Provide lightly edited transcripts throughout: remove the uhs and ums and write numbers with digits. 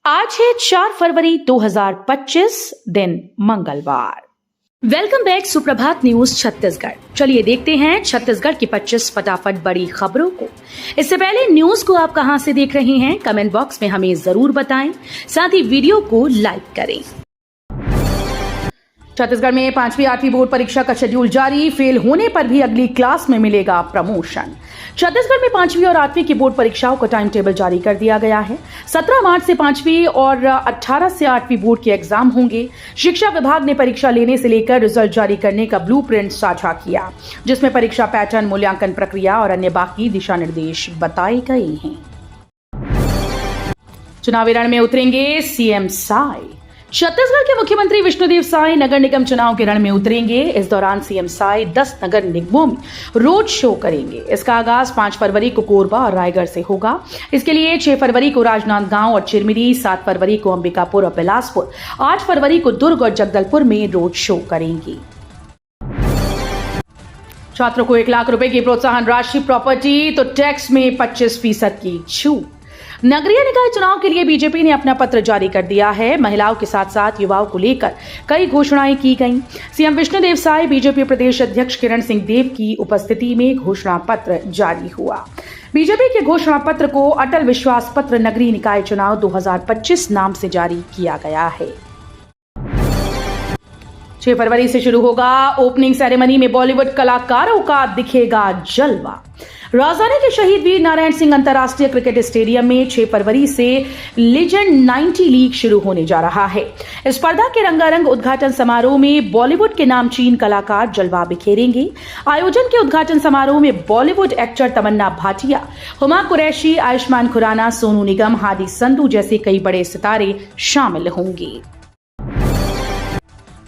आज है 4 फरवरी 2025 दिन मंगलवार। वेलकम बैक सुप्रभात न्यूज छत्तीसगढ़। चलिए देखते हैं छत्तीसगढ़ की 25 फटाफट बड़ी खबरों को। इससे पहले न्यूज को आप कहां से देख रहे हैं कमेंट बॉक्स में हमें जरूर बताएं, साथ ही वीडियो को लाइक करें। छत्तीसगढ़ में 5वीं 8वीं बोर्ड परीक्षा का शेड्यूल जारी, फेल होने पर भी अगली क्लास में मिलेगा प्रमोशन। छत्तीसगढ़ में 5वीं और 8वीं की बोर्ड परीक्षाओं का टाइम टेबल जारी कर दिया गया है। 17 मार्च से 5वीं और 18 से 8वीं बोर्ड के एग्जाम होंगे। शिक्षा विभाग ने परीक्षा लेने से लेकर रिजल्ट जारी करने का ब्लूप्रिंट साझा किया, जिसमें परीक्षा पैटर्न, मूल्यांकन प्रक्रिया और अन्य बाकी दिशा निर्देश बताए गए हैं। चुनावी रण में उतरेंगे सीएम साय। छत्तीसगढ़ के मुख्यमंत्री विष्णुदेव साय नगर निगम चुनाव के रण में उतरेंगे। इस दौरान सीएम साय 10 नगर निगमों में रोड शो करेंगे। इसका आगाज 5 फरवरी को कोरबा और रायगढ़ से होगा। इसके लिए 6 फरवरी को राजनांदगांव और चिरमिरी, 7 फरवरी को अंबिकापुर और बिलासपुर, 8 फरवरी को दुर्ग और जगदलपुर में रोड शो करेंगी। छात्रों को 1 लाख रुपए की प्रोत्साहन राशि, प्रॉपर्टी तो टैक्स में 25% की छूट। नगरीय निकाय चुनाव के लिए बीजेपी ने अपना पत्र जारी कर दिया है। महिलाओं के साथ साथ युवाओं को लेकर कई घोषणाएं की गईं। सीएम विष्णुदेव साय, बीजेपी प्रदेश अध्यक्ष किरण सिंह देव की उपस्थिति में घोषणा पत्र जारी हुआ। बीजेपी के घोषणा पत्र को अटल विश्वास पत्र नगरीय निकाय चुनाव 2025 नाम से जारी किया गया है। 6 फरवरी से शुरू होगा ओपनिंग सेरेमनी में बॉलीवुड कलाकारों का दिखेगा जलवा। राजधानी के शहीद वीर नारायण सिंह अंतर्राष्ट्रीय क्रिकेट स्टेडियम में 6 फरवरी से लीजेंड 90 लीग शुरू होने जा रहा है। इस स्पर्धा के रंगारंग उद्घाटन समारोह में बॉलीवुड के नामचीन कलाकार जलवा बिखेरेंगे। आयोजन के उद्घाटन समारोह में बॉलीवुड एक्टर तमन्ना भाटिया, हुमा कुरैशी, आयुष्मान खुराना, सोनू निगम, हादी संधू जैसे कई बड़े सितारे शामिल होंगे।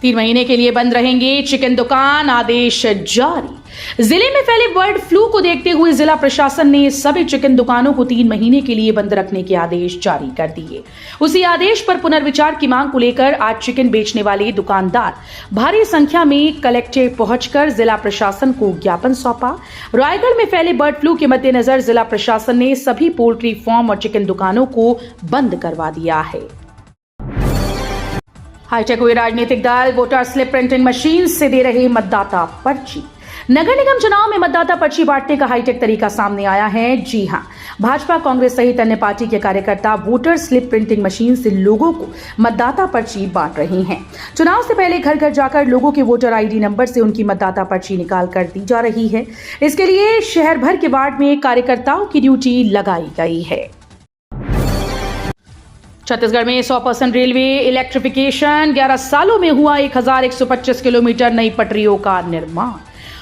3 महीने के लिए बंद रहेंगे चिकन दुकान, आदेश जारी। जिले में फैले बर्ड फ्लू को देखते हुए जिला प्रशासन ने सभी चिकन दुकानों को 3 महीने के लिए बंद रखने के आदेश जारी कर दिए। उसी आदेश पर पुनर्विचार की मांग को लेकर आज चिकन बेचने वाले दुकानदार भारी संख्या में कलेक्ट्रेट पहुंचकर जिला प्रशासन को ज्ञापन सौंपा। रायगढ़ में फैले बर्ड फ्लू के मद्देनजर जिला प्रशासन ने सभी पोल्ट्री फार्म और चिकन दुकानों को बंद करवा दिया है। हाईटेक हुए राजनीतिक दल, वोटर स्लिप प्रिंटिंग मशीन से दे रहे मतदाता पर्ची। नगर निगम चुनाव में मतदाता पर्ची बांटने का हाईटेक तरीका सामने आया है। जी हां, भाजपा, कांग्रेस सहित अन्य पार्टी के कार्यकर्ता वोटर स्लिप प्रिंटिंग मशीन से लोगों को मतदाता पर्ची बांट रहे हैं। चुनाव से पहले घर घर जाकर लोगों के वोटर आईडी नंबर से उनकी मतदाता पर्ची निकाल कर दी जा रही है। इसके लिए शहर भर के वार्ड में कार्यकर्ताओं की ड्यूटी लगाई गई है। छत्तीसगढ़ में 100% रेलवे इलेक्ट्रिफिकेशन, 11 सालों में हुआ 1125 किलोमीटर नई पटरियों का निर्माण।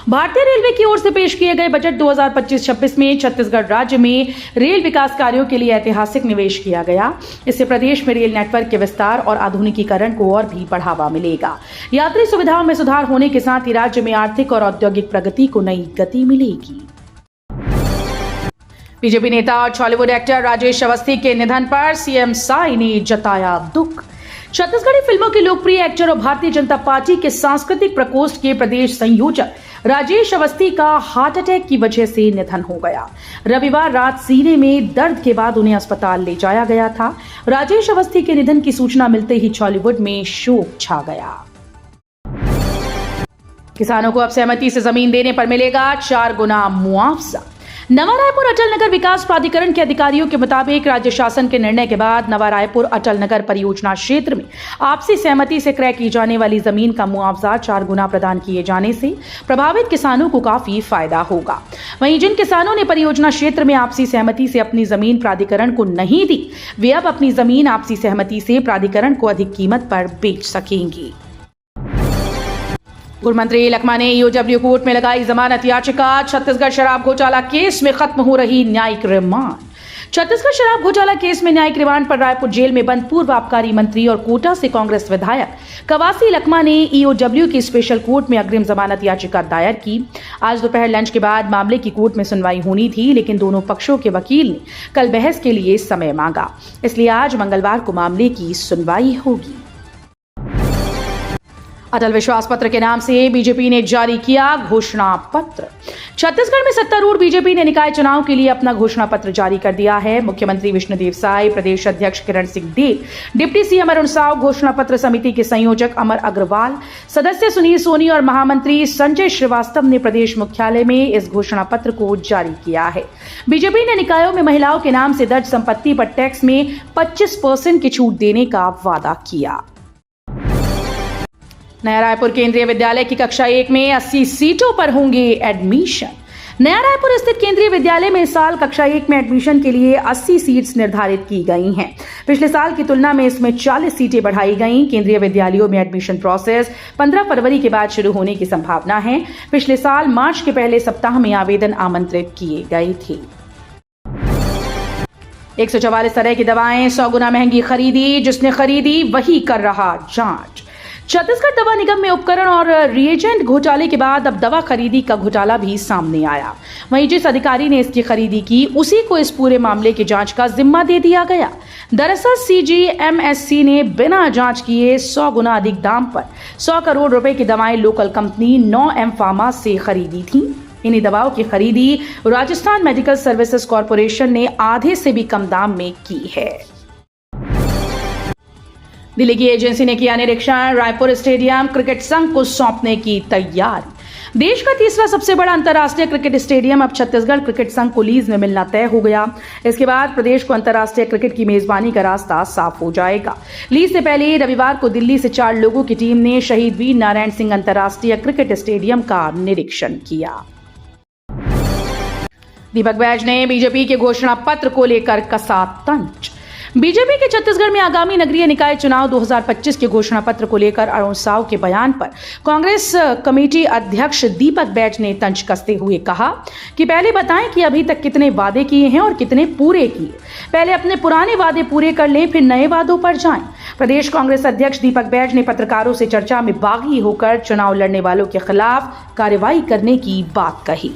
भारतीय रेलवे की ओर से पेश किए गए बजट 2025-26 में छत्तीसगढ़ राज्य में रेल विकास कार्यों के लिए ऐतिहासिक निवेश किया गया। इससे प्रदेश में रेल नेटवर्क के विस्तार और आधुनिकीकरण को और भी बढ़ावा मिलेगा। यात्री सुविधाओं में सुधार होने के साथ ही राज्य में आर्थिक और औद्योगिक प्रगति को नई गति मिलेगी। बीजेपी नेता और बॉलीवुड एक्टर राजेश अवस्थी के निधन पर सीएम साय ने जताया दुख। छत्तीसगढ़ी फिल्मों के लोकप्रिय एक्टर और भारतीय जनता पार्टी के सांस्कृतिक प्रकोष्ठ के प्रदेश संयोजक राजेश अवस्थी का हार्ट अटैक की वजह से निधन हो गया। रविवार रात सीने में दर्द के बाद उन्हें अस्पताल ले जाया गया था। राजेश अवस्थी के निधन की सूचना मिलते ही बॉलीवुड में शोक छा गया। किसानों को अब सहमति से जमीन देने पर मिलेगा 4 गुना मुआवजा। नवा रायपुर अटल नगर विकास प्राधिकरण के अधिकारियों के मुताबिक राज्य शासन के निर्णय के बाद नवा रायपुर अटल नगर परियोजना क्षेत्र में आपसी सहमति से क्रय की जाने वाली जमीन का मुआवजा 4 गुना प्रदान किए जाने से प्रभावित किसानों को काफी फायदा होगा। वहीं जिन किसानों ने परियोजना क्षेत्र में आपसी सहमति से अपनी जमीन प्राधिकरण को नहीं दी, वे अब अपनी जमीन आपसी सहमति से प्राधिकरण को अधिक कीमत पर बेच सकेंगी। पूर्व मंत्री लखमा ने ईओडब्ल्यू कोर्ट में लगाई जमानत याचिका। छत्तीसगढ़ शराब घोटाला केस में खत्म हो रही न्यायिक रिमांड। छत्तीसगढ़ शराब घोटाला केस में न्यायिक रिमांड पर रायपुर जेल में बंद पूर्व आबकारी मंत्री और कोटा से कांग्रेस विधायक कवासी लखमा ने ईओडब्ल्यू की स्पेशल कोर्ट में अग्रिम जमानत याचिका दायर की। आज दोपहर लंच के बाद मामले की कोर्ट में सुनवाई होनी थी, लेकिन दोनों पक्षों के वकील ने कल बहस के लिए समय मांगा, इसलिए आज मंगलवार को मामले की सुनवाई होगी। अटल विश्वास पत्र के नाम से बीजेपी ने जारी किया घोषणा पत्र। छत्तीसगढ़ में सत्तारूढ़ बीजेपी ने निकाय चुनाव के लिए अपना घोषणा पत्र जारी कर दिया है। मुख्यमंत्री विष्णुदेव साय, प्रदेश अध्यक्ष किरण सिंह देव, डिप्टी सीएम अरुण साव, घोषणा पत्र समिति के संयोजक अमर अग्रवाल, सदस्य सुनील सोनी और महामंत्री संजय श्रीवास्तव ने प्रदेश मुख्यालय में इस घोषणा पत्र को जारी किया है। बीजेपी ने निकायों में महिलाओं के नाम से दर्ज संपत्ति पर टैक्स में 25% की छूट देने का वादा किया। नया रायपुर केंद्रीय विद्यालय की कक्षा 1 में 80 सीटों पर होंगे एडमिशन। नया रायपुर स्थित केंद्रीय विद्यालय में इस साल कक्षा 1 में एडमिशन के लिए 80 सीट्स निर्धारित की गई हैं। पिछले साल की तुलना में इसमें 40 सीटें बढ़ाई गई। केंद्रीय विद्यालयों में एडमिशन प्रोसेस 15 फरवरी के बाद शुरू होने की संभावना है। पिछले साल मार्च के पहले सप्ताह में आवेदन आमंत्रित किए गए थे। 144 तरह की दवाएं 100 गुना महंगी खरीदी, जिसने खरीदी वही कर रहा जांच। छत्तीसगढ़ दवा निगम में उपकरण और रिएजेंट घोटाले के बाद अब दवा खरीदी का घोटाला भी सामने आया। वहीं जिस अधिकारी ने इसकी खरीदी की, उसी को इस पूरे मामले की जांच का जिम्मा दे दिया गया। दरअसल CGMSC ने बिना जांच किए 100 गुना अधिक दाम पर 100 करोड़ रुपए की दवाएं लोकल कंपनी 9M फार्मा से खरीदी थी। इन्हीं दवाओं की खरीदी राजस्थान मेडिकल सर्विसेज कॉर्पोरेशन ने आधे से भी कम दाम में की है। दिल्ली की एजेंसी ने किया निरीक्षण, रायपुर स्टेडियम क्रिकेट संघ को सौंपने की तैयारी। देश का तीसरा सबसे बड़ा अंतर्राष्ट्रीय क्रिकेट स्टेडियम अब छत्तीसगढ़ क्रिकेट संघ को लीज में मिलना तय हो गया। इसके बाद प्रदेश को अंतर्राष्ट्रीय क्रिकेट की मेजबानी का रास्ता साफ हो जाएगा। लीज से पहले रविवार को दिल्ली से 4 लोगों की टीम ने शहीद वीर नारायण सिंह अंतर्राष्ट्रीय क्रिकेट स्टेडियम का निरीक्षण किया। दीपक बैज ने बीजेपी के घोषणा पत्र को लेकर कसा तंज। बीजेपी के छत्तीसगढ़ में आगामी नगरीय निकाय चुनाव 2025 के घोषणा पत्र को लेकर अरुण साव के बयान पर कांग्रेस कमेटी अध्यक्ष दीपक बैज ने तंज कसते हुए कहा कि पहले बताएं कि अभी तक कितने वादे किए हैं और कितने पूरे किए। पहले अपने पुराने वादे पूरे कर लें, फिर नए वादों पर जाएं। प्रदेश कांग्रेस अध्यक्ष दीपक बैज ने पत्रकारों से चर्चा में बागी होकर चुनाव लड़ने वालों के खिलाफ कार्रवाई करने की बात कही।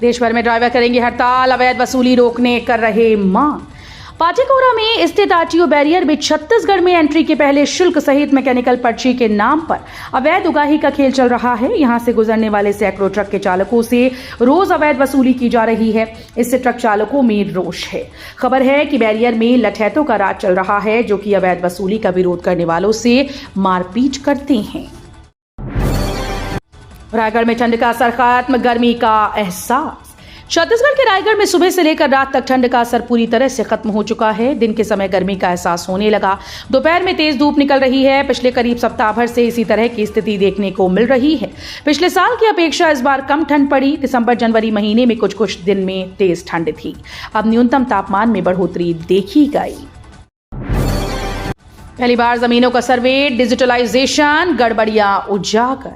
देश भर में ड्राइवर करेंगे हड़ताल, अवैध वसूली रोकने कर रहे मांग। पाटीकोरा में स्थित आरटीओ बैरियर में छत्तीसगढ़ में एंट्री के पहले शुल्क सहित मैकेनिकल पर्ची के नाम पर अवैध उगाही का खेल चल रहा है। यहां से गुजरने वाले सैकड़ों ट्रक के चालकों से रोज अवैध वसूली की जा रही है। इससे ट्रक चालकों में रोष है। खबर है कि बैरियर में लठैतों का राज चल रहा है, जो कि अवैध वसूली का विरोध करने वालों से मारपीट करते हैं। रायगढ़ में ठंड का असर खत्म, गर्मी का एहसास। छत्तीसगढ़ के रायगढ़ में सुबह से लेकर रात तक ठंड का असर पूरी तरह से खत्म हो चुका है। दिन के समय गर्मी का एहसास होने लगा। दोपहर में तेज धूप निकल रही है। पिछले करीब सप्ताह भर से इसी तरह की स्थिति देखने को मिल रही है। पिछले साल की अपेक्षा इस बार कम ठंड पड़ी। दिसंबर जनवरी महीने में कुछ दिन में तेज ठंड थी। अब न्यूनतम तापमान में बढ़ोतरी देखी गई। पहली बार जमीनों का सर्वे, डिजिटलाइजेशन, गड़बड़ियां उजागर।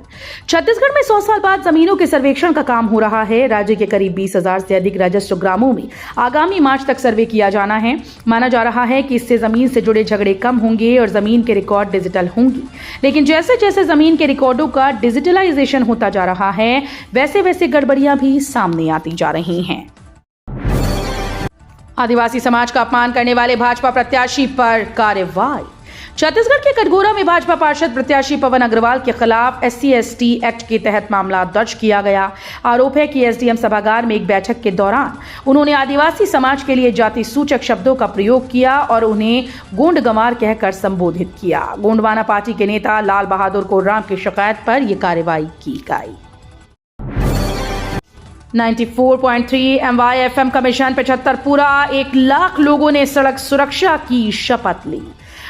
छत्तीसगढ़ में 100 साल बाद जमीनों के सर्वेक्षण का काम हो रहा है। राज्य के करीब 20,000 से अधिक राजस्व ग्रामों में आगामी मार्च तक सर्वे किया जाना है। माना जा रहा है कि इससे जमीन से जुड़े झगड़े कम होंगे और जमीन के रिकॉर्ड डिजिटल होंगी। लेकिन जैसे जैसे जमीन के रिकॉर्डों का डिजिटलाइजेशन होता जा रहा है, वैसे वैसे गड़बड़ियां भी सामने आती जा रही हैं। आदिवासी समाज का अपमान करने वाले भाजपा प्रत्याशी पर कार्रवाई। छत्तीसगढ़ के कटघोरा में भाजपा पार्षद प्रत्याशी पवन अग्रवाल के खिलाफ SC/ST एक्ट के तहत मामला दर्ज किया गया। आरोप है कि SDM सभागार में एक बैठक के दौरान उन्होंने आदिवासी समाज के लिए जाति सूचक शब्दों का प्रयोग किया और उन्हें गोंड गंवार कहकर संबोधित किया। गोंडवाना पार्टी के नेता लाल बहादुर कोर्राम की शिकायत पर यह कार्रवाई की गई। 94.3 MYFM का मिशन 75 पूरा, 1 लाख लोगों ने सड़क सुरक्षा की शपथ ली।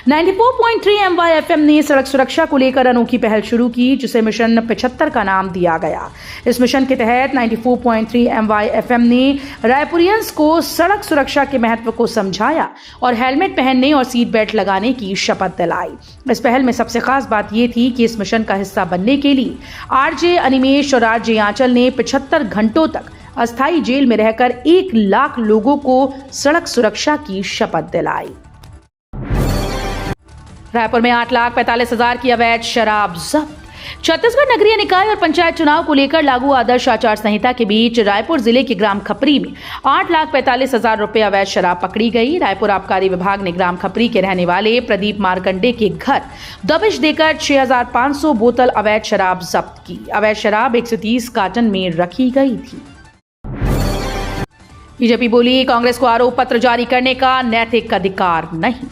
94.3 MYFM ने सड़क सुरक्षा को लेकर अनोखी पहल शुरू की, जिसे मिशन 75 का नाम दिया गया। इस मिशन के तहत 94.3 MYFM ने रायपुरियंस को सड़क सुरक्षा के महत्व को समझाया और हेलमेट पहनने और सीट बेल्ट लगाने की शपथ दिलाई। इस पहल में सबसे खास बात यह थी कि इस मिशन का हिस्सा बनने के लिए RJ अनिमेश और RJ आंचल ने 75 घंटों तक अस्थायी जेल में रहकर 1 लाख लोगों को सड़क सुरक्षा की शपथ दिलाई। रायपुर में 8,45,000 की अवैध शराब जब्त। छत्तीसगढ़ नगरीय निकाय और पंचायत चुनाव को लेकर लागू आदर्श आचार संहिता के बीच रायपुर जिले के ग्राम खपरी में 8,45,000 रुपए अवैध शराब पकड़ी गई। रायपुर आबकारी विभाग ने ग्राम खपरी के रहने वाले प्रदीप मारकंडे के घर दबिश देकर 6,500 बोतल अवैध शराब जब्त की। अवैध शराब 130 कार्टन में रखी गई थी। बीजेपी बोली, कांग्रेस को आरोप पत्र जारी करने का नैतिक अधिकार नहीं।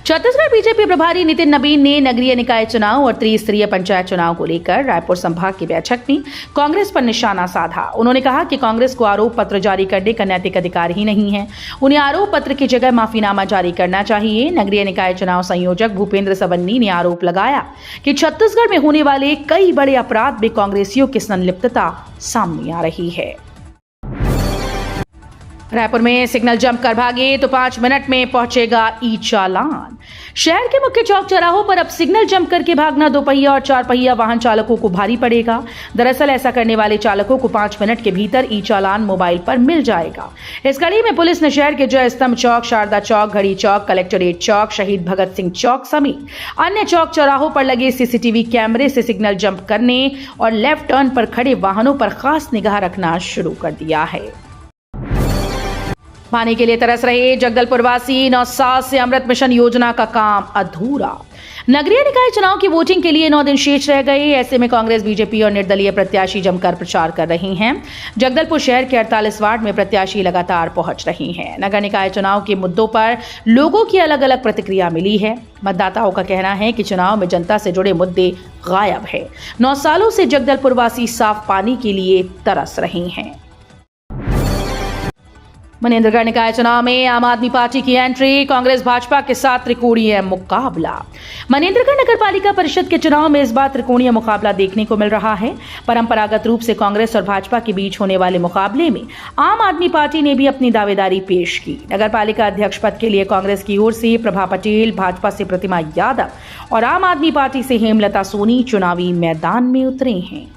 छत्तीसगढ़ बीजेपी प्रभारी नितिन नबीन ने नगरीय निकाय चुनाव और त्रिस्तरीय पंचायत चुनाव को लेकर रायपुर संभाग की बैठक में कांग्रेस पर निशाना साधा। उन्होंने कहा कि कांग्रेस को आरोप पत्र जारी करने का नैतिक अधिकार ही नहीं है, उन्हें आरोप पत्र की जगह माफीनामा जारी करना चाहिए। नगरीय निकाय चुनाव संयोजक भूपेंद्र सवन्नी ने आरोप लगाया कि छत्तीसगढ़ में होने वाले कई बड़े अपराध में कांग्रेसियों की संलिप्तता सामने आ रही है। रायपुर में सिग्नल जंप कर भागे तो 5 मिनट में पहुंचेगा ई चालान। शहर के मुख्य चौक चौराहों पर अब सिग्नल जंप करके भागना 2 पहिया और 4 पहिया वाहन चालकों को भारी पड़ेगा। दरअसल ऐसा करने वाले चालकों को 5 मिनट के भीतर ई चालान मोबाइल पर मिल जाएगा। इस कड़ी में पुलिस ने शहर के जय स्तंभ चौक, शारदा चौक, घड़ी चौक, कलेक्टोरेट चौक, शहीद भगत सिंह चौक समेत अन्य चौक चौराहों पर लगे सीसीटीवी कैमरे से सिग्नल जंप करने और लेफ्ट टर्न पर खड़े वाहनों पर खास निगाह रखना शुरू कर दिया है। पानी के लिए तरस रहे जगदलपुर वासी 9 साल से अमृत मिशन योजना का काम अधूरा। नगरीय निकाय चुनाव की वोटिंग के लिए 9 दिन शेष रह गए। ऐसे में कांग्रेस, बीजेपी और निर्दलीय प्रत्याशी जमकर प्रचार कर रहे हैं। जगदलपुर शहर के 48 वार्ड में प्रत्याशी लगातार पहुंच रहे हैं। नगर निकाय चुनाव के मुद्दों पर लोगों की अलग अलग प्रतिक्रिया मिली है। मतदाताओं का कहना है कि चुनाव में जनता से जुड़े मुद्दे गायब है। 9 सालों से जगदलपुर वासी साफ पानी के लिए तरस रहे हैं। मनेन्द्रगढ़ निकाय चुनाव में आम आदमी पार्टी की एंट्री, कांग्रेस भाजपा के साथ त्रिकोणीय मुकाबला। मनेन्द्रगढ़ नगर पालिका परिषद के चुनाव में इस बार त्रिकोणीय मुकाबला देखने को मिल रहा है। परंपरागत रूप से कांग्रेस और भाजपा के बीच होने वाले मुकाबले में आम आदमी पार्टी ने भी अपनी दावेदारी पेश की। नगर पालिका अध्यक्ष पद के लिए कांग्रेस की ओर से प्रभा पटेल, भाजपा से प्रतिमा यादव और आम आदमी पार्टी से हेमलता सोनी चुनावी मैदान में उतरे हैं।